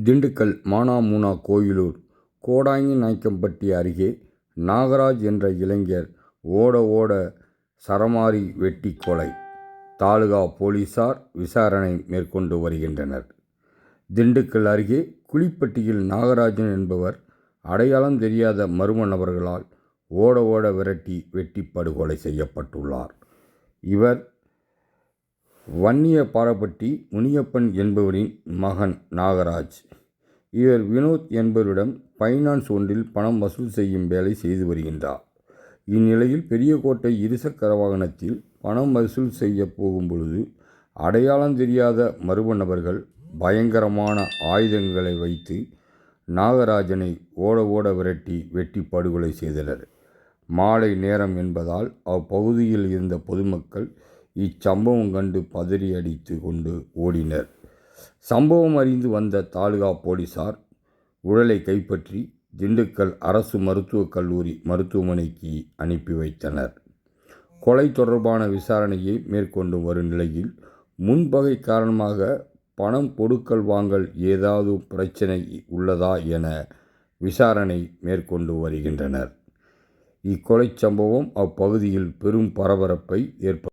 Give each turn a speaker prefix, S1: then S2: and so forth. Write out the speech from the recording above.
S1: திண்டுக்கல் மானாமூனா கோயிலூர் கோடாங்கிநாயக்கன்பட்டி அருகே நாகராஜ் என்ற இளைஞர் ஓட ஓட சரமாரி வெட்டி கொலை. தாலுகா போலீசார் விசாரணை மேற்கொண்டு வருகின்றனர். திண்டுக்கல் அருகே குளிப்பட்டியில் நாகராஜன் என்பவர் அடையாளம் தெரியாத மர்ம நபர்களால் ஓட ஓட விரட்டி வெட்டி படுகொலை செய்யப்பட்டுள்ளார். இவர் வன்னியபாரப்பட்டி முனியப்பன் என்பவரின் மகன் நாகராஜ். இவர் வினோத் என்பவரிடம் பைனான்ஸ் ஒன்றில் பணம் வசூல் செய்யும் வேலை செய்து வருகின்றார். இந்நிலையில் பெரியகோட்டை இருசக்கர வாகனத்தில் பணம் வசூல் செய்ய போகும்பொழுது அடையாளம் தெரியாத மர்ம நபர்கள் பயங்கரமான ஆயுதங்களை வைத்து நாகராஜனை ஓட ஓட விரட்டி வெட்டி படுகொலை செய்தனர். மாலை நேரம் என்பதால் அப்பகுதியில் இருந்த பொதுமக்கள் இச்சம்பவம் கண்டு பதறி அடித்து கொண்டு ஓடினர். சம்பவம் அறிந்து வந்த தாலுகா போலீசார் உடலை கைப்பற்றி திண்டுக்கல் அரசு மருத்துவக் கல்லூரி மருத்துவமனைக்கு அனுப்பி வைத்தனர். கொலை தொடர்பான விசாரணையை மேற்கொண்டு வரும் நிலையில் முன்பகை காரணமாக பணம் கொடுக்கல் வாங்கல் ஏதாவது பிரச்சனை உள்ளதா என விசாரணை மேற்கொண்டு வருகின்றனர். இக்கொலை சம்பவம் அப்பகுதியில் பெரும் பரபரப்பை ஏற்படுத்தியுள்ளது.